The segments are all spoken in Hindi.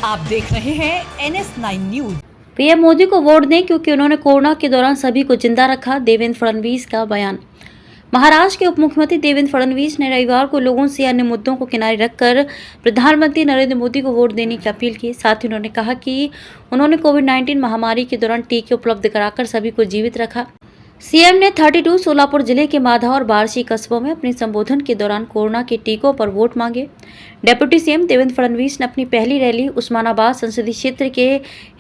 आप देख रहे हैं NS9 न्यूज। पीएम मोदी को वोट दें क्योंकि उन्होंने कोरोना के दौरान सभी को जिंदा रखा, देवेंद्र फडणवीस का बयान। महाराष्ट्र के उप मुख्यमंत्री देवेंद्र फडणवीस ने रविवार को लोगों से अन्य मुद्दों को किनारे रखकर प्रधानमंत्री नरेंद्र मोदी को वोट देने की अपील की। साथ ही उन्होंने कहा कि उन्होंने कोविड-19 महामारी के दौरान टीके उपलब्ध कराकर सभी को जीवित रखा। सीएम ने 32 सोलापुर जिले के माधा और बार्शी कस्बों में अपने संबोधन के दौरान कोरोना के टीकों पर वोट मांगे। डिप्टी सीएम देवेंद्र फडणवीस ने अपनी पहली रैली उस्मानाबाद संसदीय क्षेत्र के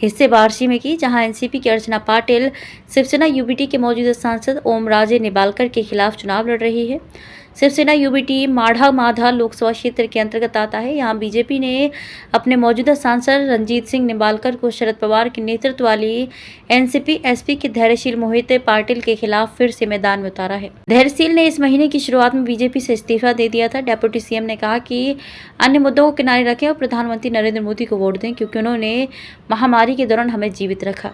हिस्से बार्शी में की, जहां एनसीपी की अर्चना पाटिल शिवसेना यूबीटी के मौजूदा सांसद ओमराजे निंबालकर के खिलाफ चुनाव लड़ रही है। शिवसेना यूबीटी माधा लोकसभा क्षेत्र के अंतर्गत आता है। यहां बीजेपी ने अपने मौजूदा सांसद रंजीत सिंह निंबालकर को शरद पवार के नेतृत्व वाली एनसीपी एसपी के धैर्यशील मोहित पाटिल के खिलाफ फिर से मैदान में उतारा है। धैर्यशील ने इस महीने की शुरुआत में बीजेपी से इस्तीफा दे दिया था। डिप्टी सीएम ने कहा कि अन्य मुद्दों को किनारे रखें और प्रधानमंत्री नरेंद्र मोदी को वोट दें क्योंकि उन्होंने महामारी के दौरान हमें जीवित रखा।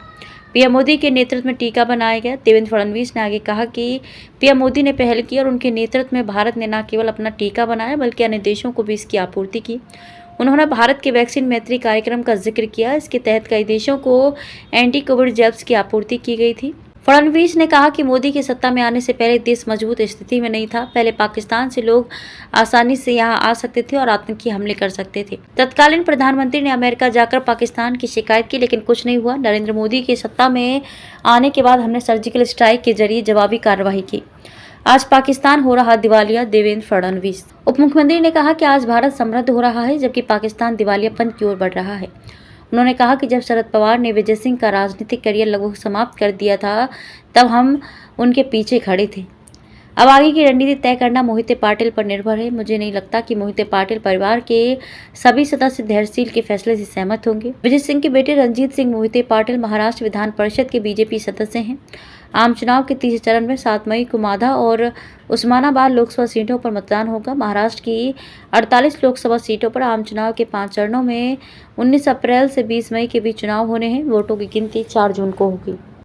पीएम मोदी के नेतृत्व में टीका बनाया गया। देवेंद्र फडणवीस ने आगे कहा कि पीएम मोदी ने पहल की और उनके नेतृत्व में भारत ने न केवल अपना टीका बनाया बल्कि अन्य देशों को भी इसकी आपूर्ति की। उन्होंने भारत के वैक्सीन मैत्री कार्यक्रम का जिक्र किया। इसके तहत कई देशों को एंटी कोविड जैब्स की आपूर्ति की गई थी। फडणवीस ने कहा कि मोदी की सत्ता में आने से पहले देश मजबूत स्थिति में नहीं था। पहले पाकिस्तान से लोग आसानी से यहां आ सकते थे और आतंकी हमले कर सकते थे। तत्कालीन प्रधानमंत्री ने अमेरिका जाकर पाकिस्तान की शिकायत की, लेकिन कुछ नहीं हुआ। नरेंद्र मोदी की सत्ता में आने के बाद हमने सर्जिकल स्ट्राइक के जरिए जवाबी कार्रवाई की। आज पाकिस्तान हो रहा दिवालिया, देवेंद्र फडणवीस। उप मुख्यमंत्री ने कहा कि आज भारत समृद्ध हो रहा है जबकि पाकिस्तान दिवालियापन की ओर बढ़ रहा है। उन्होंने कहा कि जब शरद पवार ने विजय सिंह का राजनीतिक करियर लगभग समाप्त कर दिया था तब हम उनके पीछे खड़े थे। अब आगे की रणनीति तय करना मोहिते पाटिल पर निर्भर है। मुझे नहीं लगता कि मोहिते पाटिल परिवार के सभी सदस्य धैर्यशील के फैसले से सहमत होंगे। विजय सिंह के बेटे रंजीत सिंह मोहिते पाटिल महाराष्ट्र विधान परिषद के बीजेपी सदस्य हैं। आम चुनाव के तीसरे चरण में 7 मई को माधा और उस्मानाबाद लोकसभा सीटों पर मतदान होगा। महाराष्ट्र की 48 लोकसभा सीटों पर आम चुनाव के 5 चरणों में 19 अप्रैल से 20 मई के बीच चुनाव होने हैं। वोटों की गिनती 4 जून को होगी।